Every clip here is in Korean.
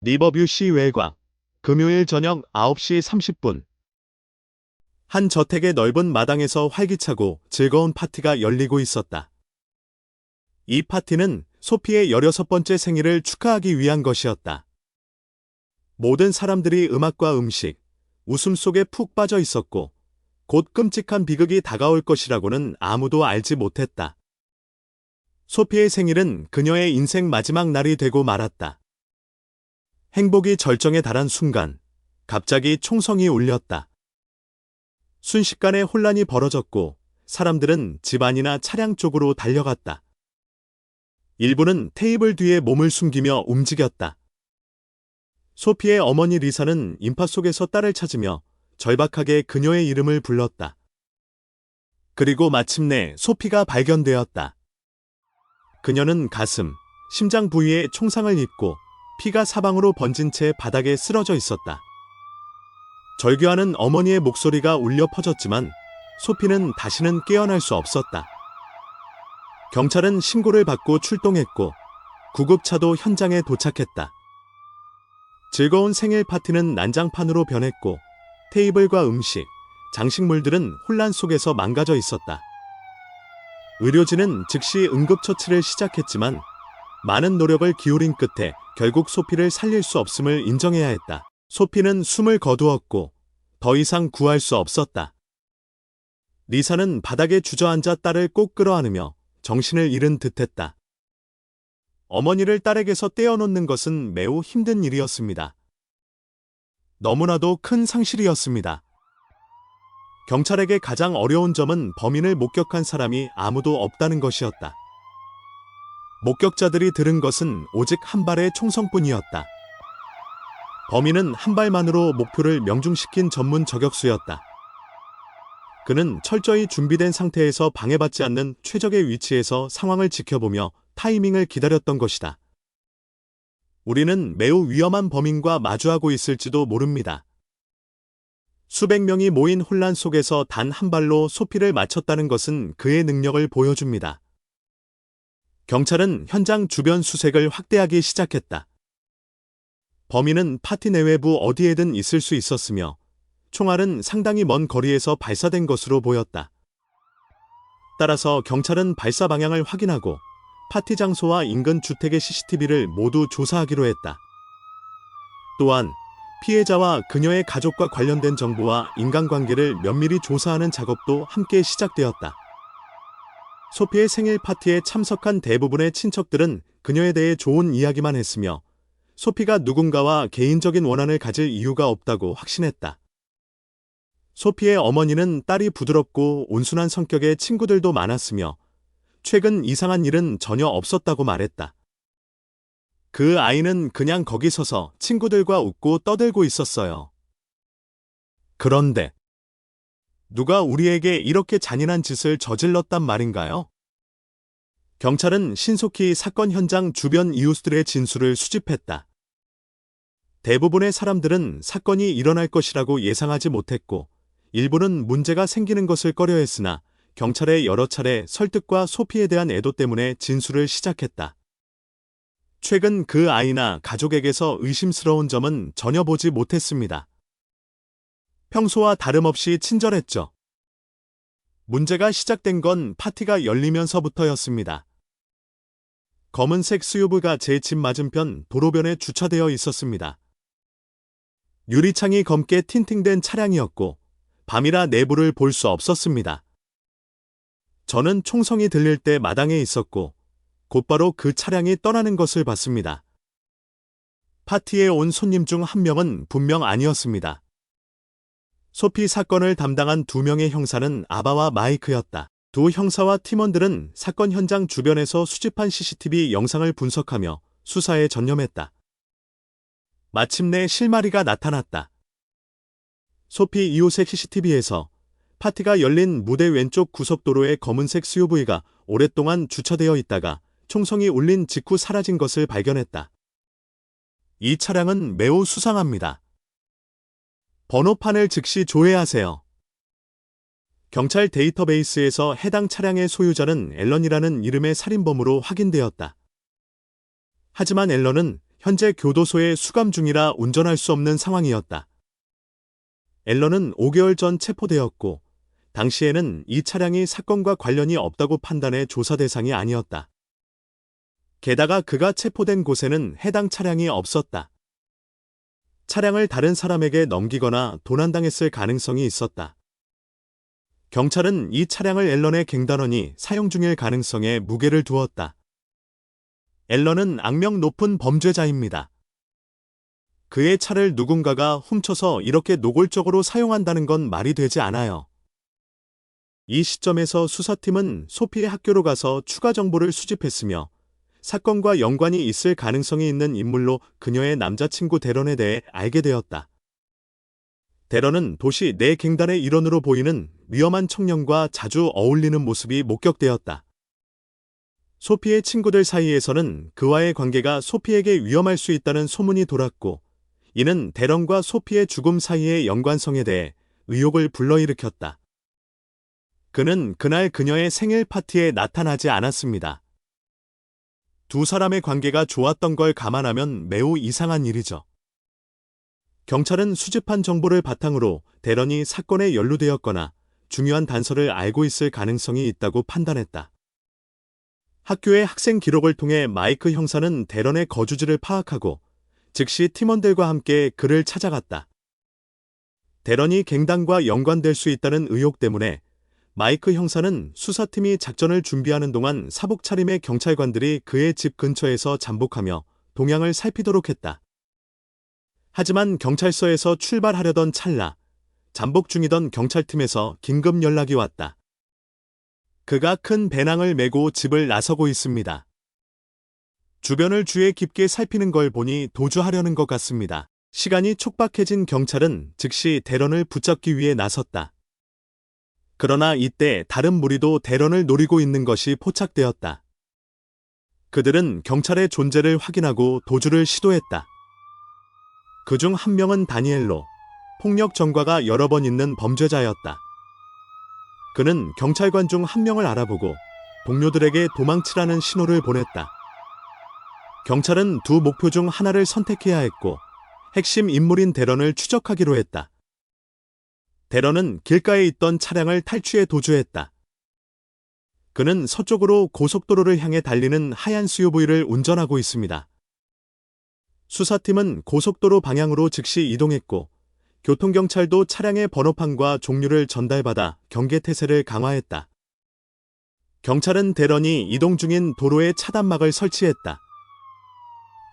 리버뷰 시 외곽. 금요일 저녁 9시 30분. 한 저택의 넓은 마당에서 활기차고 즐거운 파티가 열리고 있었다. 이 파티는 소피의 16번째 생일을 축하하기 위한 것이었다. 모든 사람들이 음악과 음식, 웃음 속에 푹 빠져 있었고, 곧 끔찍한 비극이 다가올 것이라고는 아무도 알지 못했다. 소피의 생일은 그녀의 인생 마지막 날이 되고 말았다. 행복이 절정에 달한 순간, 갑자기 총성이 울렸다. 순식간에 혼란이 벌어졌고, 사람들은 집 안이나 차량 쪽으로 달려갔다. 일부는 테이블 뒤에 몸을 숨기며 움직였다. 소피의 어머니 리사는 인파 속에서 딸을 찾으며 절박하게 그녀의 이름을 불렀다. 그리고 마침내 소피가 발견되었다. 그녀는 가슴, 심장 부위에 총상을 입고 피가 사방으로 번진 채 바닥에 쓰러져 있었다. 절규하는 어머니의 목소리가 울려 퍼졌지만 소피는 다시는 깨어날 수 없었다. 경찰은 신고를 받고 출동했고 구급차도 현장에 도착했다. 즐거운 생일 파티는 난장판으로 변했고 테이블과 음식, 장식물들은 혼란 속에서 망가져 있었다. 의료진은 즉시 응급처치를 시작했지만 많은 노력을 기울인 끝에 결국 소피를 살릴 수 없음을 인정해야 했다. 소피는 숨을 거두었고 더 이상 구할 수 없었다. 리사는 바닥에 주저앉아 딸을 꼭 끌어안으며 정신을 잃은 듯했다. 어머니를 딸에게서 떼어놓는 것은 매우 힘든 일이었습니다. 너무나도 큰 상실이었습니다. 경찰에게 가장 어려운 점은 범인을 목격한 사람이 아무도 없다는 것이었다. 목격자들이 들은 것은 오직 한 발의 총성뿐이었다. 범인은 한 발만으로 목표를 명중시킨 전문 저격수였다. 그는 철저히 준비된 상태에서 방해받지 않는 최적의 위치에서 상황을 지켜보며 타이밍을 기다렸던 것이다. 우리는 매우 위험한 범인과 마주하고 있을지도 모릅니다. 수백 명이 모인 혼란 속에서 단 한 발로 소피를 맞췄다는 것은 그의 능력을 보여줍니다. 경찰은 현장 주변 수색을 확대하기 시작했다. 범인은 파티 내외부 어디에든 있을 수 있었으며 총알은 상당히 먼 거리에서 발사된 것으로 보였다. 따라서 경찰은 발사 방향을 확인하고 파티 장소와 인근 주택의 CCTV를 모두 조사하기로 했다. 또한 피해자와 그녀의 가족과 관련된 정보와 인간관계를 면밀히 조사하는 작업도 함께 시작되었다. 소피의 생일 파티에 참석한 대부분의 친척들은 그녀에 대해 좋은 이야기만 했으며 소피가 누군가와 개인적인 원한을 가질 이유가 없다고 확신했다. 소피의 어머니는 딸이 부드럽고 온순한 성격의 친구들도 많았으며 최근 이상한 일은 전혀 없었다고 말했다. 그 아이는 그냥 거기 서서 친구들과 웃고 떠들고 있었어요. 그런데 누가 우리에게 이렇게 잔인한 짓을 저질렀단 말인가요? 경찰은 신속히 사건 현장 주변 이웃들의 진술을 수집했다. 대부분의 사람들은 사건이 일어날 것이라고 예상하지 못했고 일부는 문제가 생기는 것을 꺼려했으나 경찰의 여러 차례 설득과 소피에 대한 애도 때문에 진술을 시작했다. 최근 그 아이나 가족에게서 의심스러운 점은 전혀 보지 못했습니다. 평소와 다름없이 친절했죠. 문제가 시작된 건 파티가 열리면서부터였습니다. 검은색 SUV가 제 집 맞은편 도로변에 주차되어 있었습니다. 유리창이 검게 틴팅된 차량이었고 밤이라 내부를 볼 수 없었습니다. 저는 총성이 들릴 때 마당에 있었고 곧바로 그 차량이 떠나는 것을 봤습니다. 파티에 온 손님 중 한 명은 분명 아니었습니다. 소피 사건을 담당한 두 명의 형사는 아바와 마이크였다. 두 형사와 팀원들은 사건 현장 주변에서 수집한 CCTV 영상을 분석하며 수사에 전념했다. 마침내 실마리가 나타났다. 소피 2호색 CCTV에서 파티가 열린 무대 왼쪽 구석도로에 검은색 SUV가 오랫동안 주차되어 있다가 총성이 울린 직후 사라진 것을 발견했다. 이 차량은 매우 수상합니다. 번호판을 즉시 조회하세요. 경찰 데이터베이스에서 해당 차량의 소유자는 앨런이라는 이름의 살인범으로 확인되었다. 하지만 앨런은 현재 교도소에 수감 중이라 운전할 수 없는 상황이었다. 앨런은 5개월 전 체포되었고 당시에는 이 차량이 사건과 관련이 없다고 판단해 조사 대상이 아니었다. 게다가 그가 체포된 곳에는 해당 차량이 없었다. 차량을 다른 사람에게 넘기거나 도난당했을 가능성이 있었다. 경찰은 이 차량을 앨런의 갱단원이 사용 중일 가능성에 무게를 두었다. 앨런은 악명 높은 범죄자입니다. 그의 차를 누군가가 훔쳐서 이렇게 노골적으로 사용한다는 건 말이 되지 않아요. 이 시점에서 수사팀은 소피의 학교로 가서 추가 정보를 수집했으며 사건과 연관이 있을 가능성이 있는 인물로 그녀의 남자친구 데런에 대해 알게 되었다. 데런은 도시 내 갱단의 일원으로 보이는 위험한 청년과 자주 어울리는 모습이 목격되었다. 소피의 친구들 사이에서는 그와의 관계가 소피에게 위험할 수 있다는 소문이 돌았고, 이는 데런과 소피의 죽음 사이의 연관성에 대해 의혹을 불러일으켰다. 그는 그날 그녀의 생일 파티에 나타나지 않았습니다. 두 사람의 관계가 좋았던 걸 감안하면 매우 이상한 일이죠. 경찰은 수집한 정보를 바탕으로 데런이 사건에 연루되었거나 중요한 단서를 알고 있을 가능성이 있다고 판단했다. 학교의 학생 기록을 통해 마이크 형사는 데런의 거주지를 파악하고 즉시 팀원들과 함께 그를 찾아갔다. 데런이 갱단과 연관될 수 있다는 의혹 때문에 마이크 형사는 수사팀이 작전을 준비하는 동안 사복 차림의 경찰관들이 그의 집 근처에서 잠복하며 동향을 살피도록 했다. 하지만 경찰서에서 출발하려던 찰나 잠복 중이던 경찰팀에서 긴급 연락이 왔다. 그가 큰 배낭을 메고 집을 나서고 있습니다. 주변을 주의 깊게 살피는 걸 보니 도주하려는 것 같습니다. 시간이 촉박해진 경찰은 즉시 데런을 붙잡기 위해 나섰다. 그러나 이때 다른 무리도 데런을 노리고 있는 것이 포착되었다. 그들은 경찰의 존재를 확인하고 도주를 시도했다. 그중 한 명은 다니엘로, 폭력 전과가 여러 번 있는 범죄자였다. 그는 경찰관 중 한 명을 알아보고 동료들에게 도망치라는 신호를 보냈다. 경찰은 두 목표 중 하나를 선택해야 했고 핵심 인물인 데런을 추적하기로 했다. 데런은 길가에 있던 차량을 탈취해 도주했다. 그는 서쪽으로 고속도로를 향해 달리는 하얀 SUV를 운전하고 있습니다. 수사팀은 고속도로 방향으로 즉시 이동했고 교통경찰도 차량의 번호판과 종류를 전달받아 경계태세를 강화했다. 경찰은 데런이 이동 중인 도로에 차단막을 설치했다.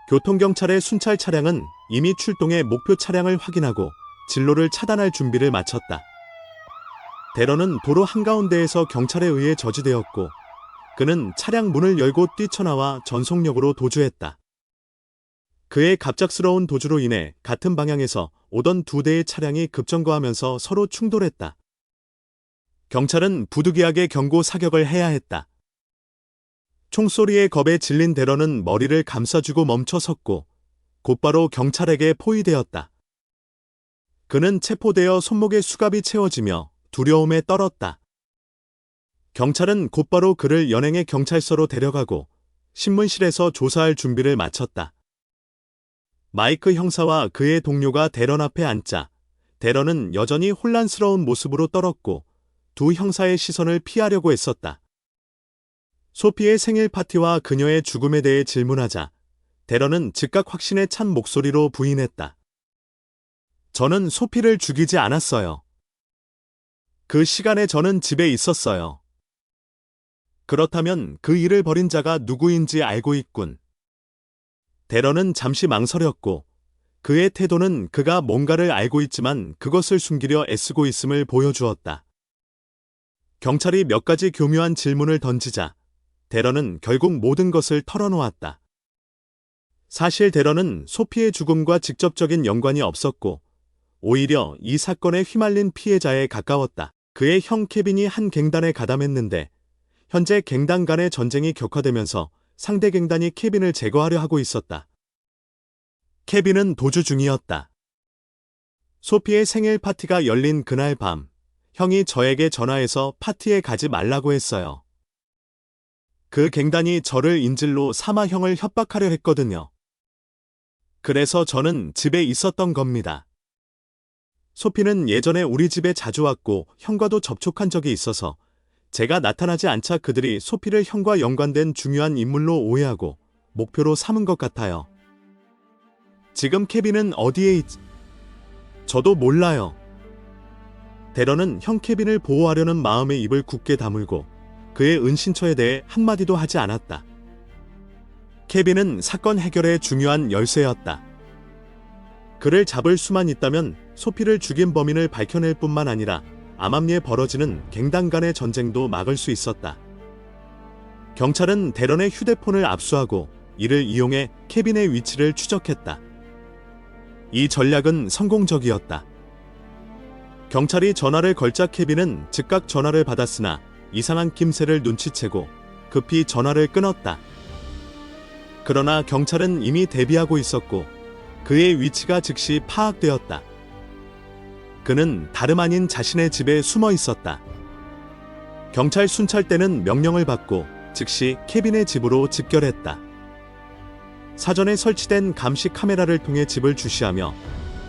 교통경찰의 순찰 차량은 이미 출동해 목표 차량을 확인하고 진로를 차단할 준비를 마쳤다. 데런은 도로 한가운데에서 경찰에 의해 저지되었고 그는 차량 문을 열고 뛰쳐나와 전속력으로 도주했다. 그의 갑작스러운 도주로 인해 같은 방향에서 오던 두 대의 차량이 급정거하면서 서로 충돌했다. 경찰은 부득이하게 경고 사격을 해야 했다. 총소리에 겁에 질린 데런은 머리를 감싸주고 멈춰 섰고 곧바로 경찰에게 포위되었다. 그는 체포되어 손목에 수갑이 채워지며 두려움에 떨었다. 경찰은 곧바로 그를 연행해 경찰서로 데려가고 신문실에서 조사할 준비를 마쳤다. 마이크 형사와 그의 동료가 데런 앞에 앉자 데런은 여전히 혼란스러운 모습으로 떨었고 두 형사의 시선을 피하려고 애썼다. 소피의 생일 파티와 그녀의 죽음에 대해 질문하자 데런은 즉각 확신에 찬 목소리로 부인했다. 저는 소피를 죽이지 않았어요. 그 시간에 저는 집에 있었어요. 그렇다면 그 일을 벌인 자가 누구인지 알고 있군. 데런은 잠시 망설였고 그의 태도는 그가 뭔가를 알고 있지만 그것을 숨기려 애쓰고 있음을 보여주었다. 경찰이 몇 가지 교묘한 질문을 던지자 데런은 결국 모든 것을 털어놓았다. 사실 데런은 소피의 죽음과 직접적인 연관이 없었고 오히려 이 사건에 휘말린 피해자에 가까웠다. 그의 형 케빈이 한 갱단에 가담했는데 현재 갱단 간의 전쟁이 격화되면서 상대 갱단이 케빈을 제거하려 하고 있었다. 케빈은 도주 중이었다. 소피의 생일 파티가 열린 그날 밤, 형이 저에게 전화해서 파티에 가지 말라고 했어요. 그 갱단이 저를 인질로 삼아 형을 협박하려 했거든요. 그래서 저는 집에 있었던 겁니다. 소피는 예전에 우리 집에 자주 왔고 형과도 접촉한 적이 있어서 제가 나타나지 않자 그들이 소피를 형과 연관된 중요한 인물로 오해하고 목표로 삼은 것 같아요. 지금 케빈은 어디에 있지? 저도 몰라요. 데런은 형 케빈을 보호하려는 마음에 입을 굳게 다물고 그의 은신처에 대해 한마디도 하지 않았다. 케빈은 사건 해결의 중요한 열쇠였다. 그를 잡을 수만 있다면 소피를 죽인 범인을 밝혀낼 뿐만 아니라 암암리에 벌어지는 갱단 간의 전쟁도 막을 수 있었다. 경찰은 데런의 휴대폰을 압수하고 이를 이용해 케빈의 위치를 추적했다. 이 전략은 성공적이었다. 경찰이 전화를 걸자 케빈은 즉각 전화를 받았으나 이상한 낌새를 눈치채고 급히 전화를 끊었다. 그러나 경찰은 이미 대비하고 있었고 그의 위치가 즉시 파악되었다. 그는 다름 아닌 자신의 집에 숨어 있었다. 경찰 순찰대는 명령을 받고 즉시 케빈의 집으로 집결했다. 사전에 설치된 감시 카메라를 통해 집을 주시하며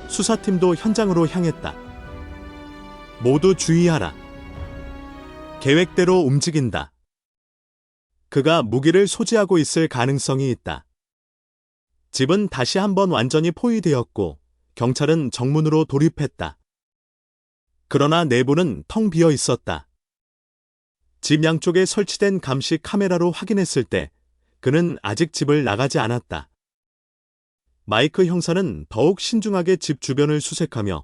수사팀도 현장으로 향했다. 모두 주의하라. 계획대로 움직인다. 그가 무기를 소지하고 있을 가능성이 있다. 집은 다시 한번 완전히 포위되었고 경찰은 정문으로 돌입했다. 그러나 내부는 텅 비어 있었다. 집 양쪽에 설치된 감시 카메라로 확인했을 때 그는 아직 집을 나가지 않았다. 마이크 형사는 더욱 신중하게 집 주변을 수색하며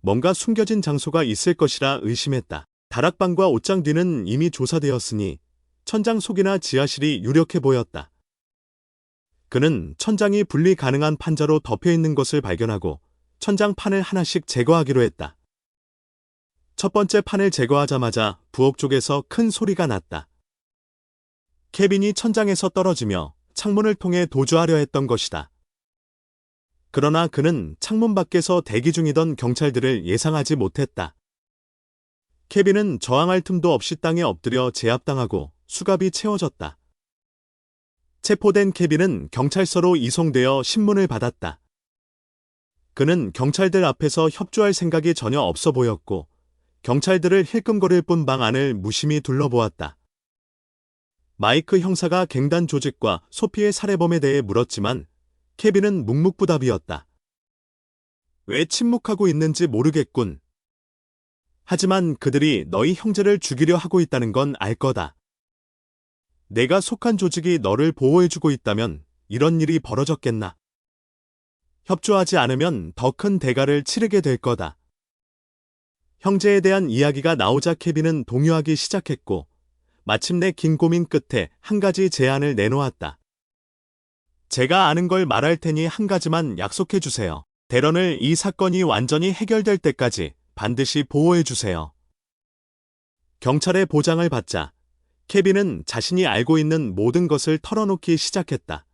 뭔가 숨겨진 장소가 있을 것이라 의심했다. 다락방과 옷장 뒤는 이미 조사되었으니 천장 속이나 지하실이 유력해 보였다. 그는 천장이 분리 가능한 판자로 덮여 있는 것을 발견하고 천장판을 하나씩 제거하기로 했다. 첫 번째 판을 제거하자마자 부엌 쪽에서 큰 소리가 났다. 케빈이 천장에서 떨어지며 창문을 통해 도주하려 했던 것이다. 그러나 그는 창문 밖에서 대기 중이던 경찰들을 예상하지 못했다. 케빈은 저항할 틈도 없이 땅에 엎드려 제압당하고 수갑이 채워졌다. 체포된 케빈은 경찰서로 이송되어 신문을 받았다. 그는 경찰들 앞에서 협조할 생각이 전혀 없어 보였고 경찰들을 힐끔거릴 뿐 방 안을 무심히 둘러보았다. 마이크 형사가 갱단 조직과 소피의 살해범에 대해 물었지만 케빈은 묵묵부답이었다. 왜 침묵하고 있는지 모르겠군. 하지만 그들이 너희 형제를 죽이려 하고 있다는 건 알 거다. 내가 속한 조직이 너를 보호해주고 있다면 이런 일이 벌어졌겠나. 협조하지 않으면 더 큰 대가를 치르게 될 거다. 형제에 대한 이야기가 나오자 케빈은 동요하기 시작했고 마침내 긴 고민 끝에 한 가지 제안을 내놓았다. 제가 아는 걸 말할 테니 한 가지만 약속해 주세요. 데런을 이 사건이 완전히 해결될 때까지 반드시 보호해 주세요. 경찰의 보장을 받자 케빈은 자신이 알고 있는 모든 것을 털어놓기 시작했다.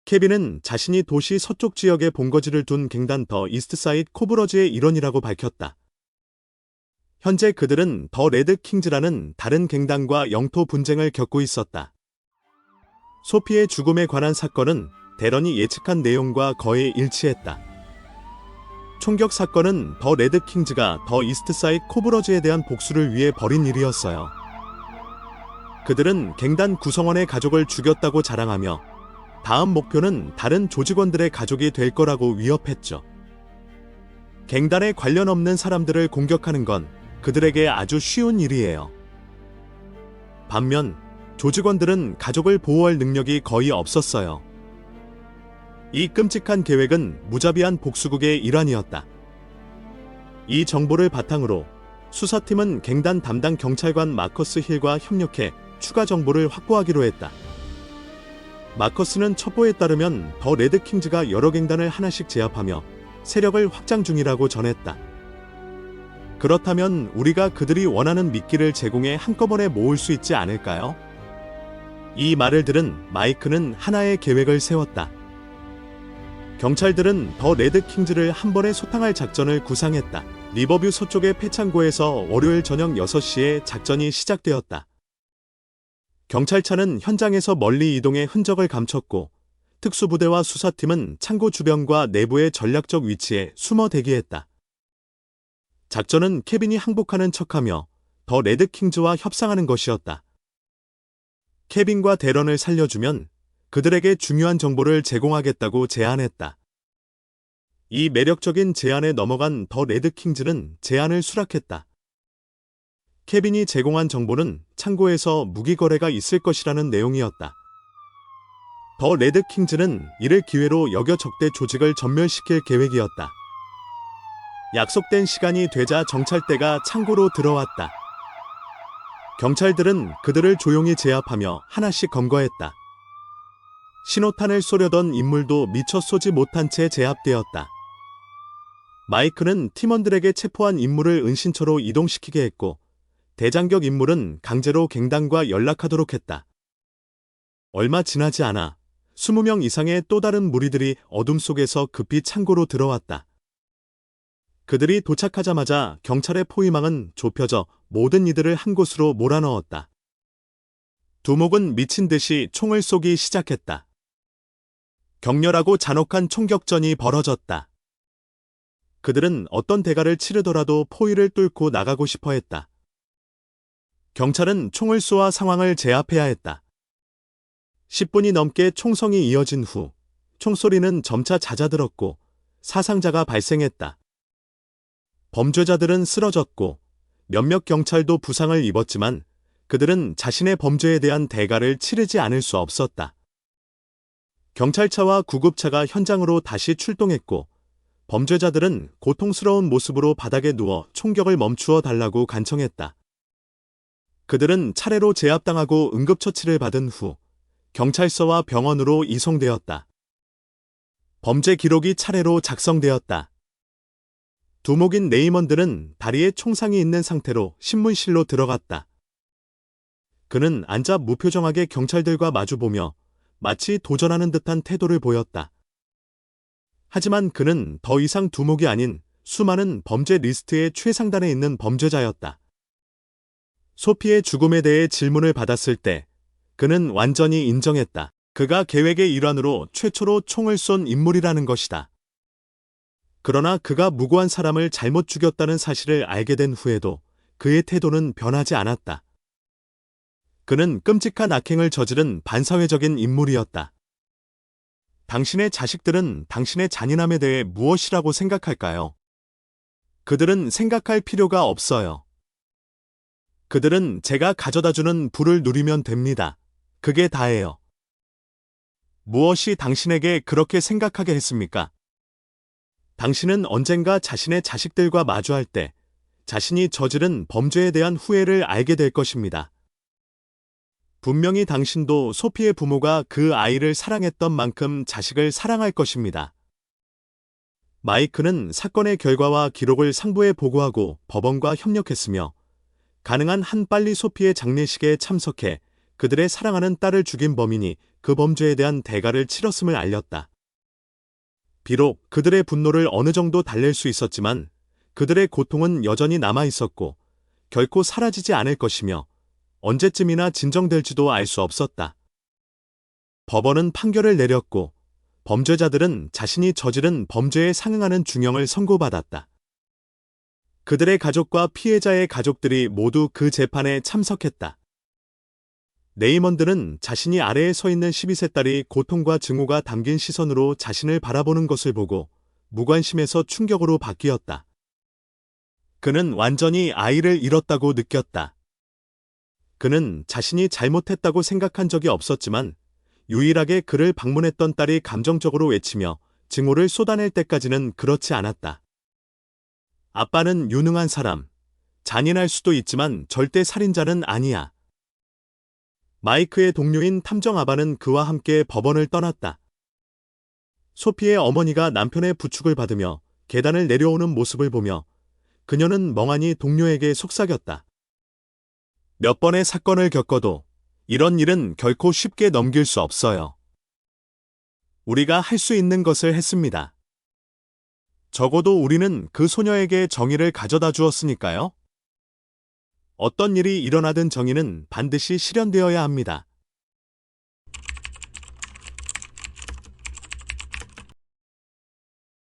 케빈은 자신이 도시 서쪽 지역에 본거지를 둔 갱단 더 이스트사이드 코브러즈의 일원이라고 밝혔다. 현재 그들은 더 레드 킹즈라는 다른 갱단과 영토 분쟁을 겪고 있었다. 소피의 죽음에 관한 사건은 데런이 예측한 내용과 거의 일치했다. 총격 사건은 더 레드 킹즈가 더 이스트사이드 코브러즈에 대한 복수를 위해 벌인 일이었어요. 그들은 갱단 구성원의 가족을 죽였다고 자랑하며 다음 목표는 다른 조직원들의 가족이 될 거라고 위협했죠. 갱단에 관련 없는 사람들을 공격하는 건 그들에게 아주 쉬운 일이에요. 반면 조직원들은 가족을 보호할 능력이 거의 없었어요. 이 끔찍한 계획은 무자비한 복수국의 일환이었다. 이 정보를 바탕으로 수사팀은 갱단 담당 경찰관 마커스 힐과 협력해 추가 정보를 확보하기로 했다. 마커스는 첩보에 따르면 더 레드 킹즈가 여러 갱단을 하나씩 제압하며 세력을 확장 중이라고 전했다. 그렇다면 우리가 그들이 원하는 미끼를 제공해 한꺼번에 모을 수 있지 않을까요? 이 말을 들은 마이크는 하나의 계획을 세웠다. 경찰들은 더 레드 킹즈를 한 번에 소탕할 작전을 구상했다. 리버뷰 서쪽의 폐창고에서 월요일 저녁 6시에 작전이 시작되었다. 경찰차는 현장에서 멀리 이동해 흔적을 감췄고 특수부대와 수사팀은 창고 주변과 내부의 전략적 위치에 숨어 대기했다. 작전은 케빈이 항복하는 척하며 더 레드킹즈와 협상하는 것이었다. 케빈과 데런을 살려주면 그들에게 중요한 정보를 제공하겠다고 제안했다. 이 매력적인 제안에 넘어간 더 레드킹즈는 제안을 수락했다. 케빈이 제공한 정보는 창고에서 무기 거래가 있을 것이라는 내용이었다. 더 레드킹즈는 이를 기회로 여겨 적대 조직을 전멸시킬 계획이었다. 약속된 시간이 되자 정찰대가 창고로 들어왔다. 경찰들은 그들을 조용히 제압하며 하나씩 검거했다. 신호탄을 쏘려던 인물도 미처 쏘지 못한 채 제압되었다. 마이크는 팀원들에게 체포한 인물을 은신처로 이동시키게 했고 대장격 인물은 강제로 갱단과 연락하도록 했다. 얼마 지나지 않아 20명 이상의 또 다른 무리들이 어둠 속에서 급히 창고로 들어왔다. 그들이 도착하자마자 경찰의 포위망은 좁혀져 모든 이들을 한 곳으로 몰아넣었다. 두목은 미친 듯이 총을 쏘기 시작했다. 격렬하고 잔혹한 총격전이 벌어졌다. 그들은 어떤 대가를 치르더라도 포위를 뚫고 나가고 싶어 했다. 경찰은 총을 쏘아 상황을 제압해야 했다. 10분이 넘게 총성이 이어진 후 총소리는 점차 잦아들었고 사상자가 발생했다. 범죄자들은 쓰러졌고 몇몇 경찰도 부상을 입었지만 그들은 자신의 범죄에 대한 대가를 치르지 않을 수 없었다. 경찰차와 구급차가 현장으로 다시 출동했고 범죄자들은 고통스러운 모습으로 바닥에 누워 총격을 멈추어 달라고 간청했다. 그들은 차례로 제압당하고 응급처치를 받은 후 경찰서와 병원으로 이송되었다. 범죄 기록이 차례로 작성되었다. 두목인 레이먼드는 다리에 총상이 있는 상태로 신문실로 들어갔다. 그는 앉아 무표정하게 경찰들과 마주보며 마치 도전하는 듯한 태도를 보였다. 하지만 그는 더 이상 두목이 아닌 수많은 범죄 리스트의 최상단에 있는 범죄자였다. 소피의 죽음에 대해 질문을 받았을 때 그는 완전히 인정했다. 그가 계획의 일환으로 최초로 총을 쏜 인물이라는 것이다. 그러나 그가 무고한 사람을 잘못 죽였다는 사실을 알게 된 후에도 그의 태도는 변하지 않았다. 그는 끔찍한 악행을 저지른 반사회적인 인물이었다. 당신의 자식들은 당신의 잔인함에 대해 무엇이라고 생각할까요? 그들은 생각할 필요가 없어요. 그들은 제가 가져다주는 부를 누리면 됩니다. 그게 다예요. 무엇이 당신에게 그렇게 생각하게 했습니까? 당신은 언젠가 자신의 자식들과 마주할 때 자신이 저지른 범죄에 대한 후회를 알게 될 것입니다. 분명히 당신도 소피의 부모가 그 아이를 사랑했던 만큼 자식을 사랑할 것입니다. 마이크는 사건의 결과와 기록을 상부에 보고하고 법원과 협력했으며 가능한 한 빨리 소피의 장례식에 참석해 그들의 사랑하는 딸을 죽인 범인이 그 범죄에 대한 대가를 치렀음을 알렸다. 비록 그들의 분노를 어느 정도 달랠 수 있었지만 그들의 고통은 여전히 남아 있었고 결코 사라지지 않을 것이며 언제쯤이나 진정될지도 알 수 없었다. 법원은 판결을 내렸고 범죄자들은 자신이 저지른 범죄에 상응하는 중형을 선고받았다. 그들의 가족과 피해자의 가족들이 모두 그 재판에 참석했다. 레이먼드는 자신이 아래에 서 있는 12세 딸이 고통과 증오가 담긴 시선으로 자신을 바라보는 것을 보고 무관심에서 충격으로 바뀌었다. 그는 완전히 아이를 잃었다고 느꼈다. 그는 자신이 잘못했다고 생각한 적이 없었지만 유일하게 그를 방문했던 딸이 감정적으로 외치며 증오를 쏟아낼 때까지는 그렇지 않았다. 아빠는 유능한 사람, 잔인할 수도 있지만 절대 살인자는 아니야. 마이크의 동료인 탐정 아바는 그와 함께 법원을 떠났다. 소피의 어머니가 남편의 부축을 받으며 계단을 내려오는 모습을 보며 그녀는 멍하니 동료에게 속삭였다. 몇 번의 사건을 겪어도 이런 일은 결코 쉽게 넘길 수 없어요. 우리가 할 수 있는 것을 했습니다. 적어도 우리는 그 소녀에게 정의를 가져다 주었으니까요. 어떤 일이 일어나든 정의는 반드시 실현되어야 합니다.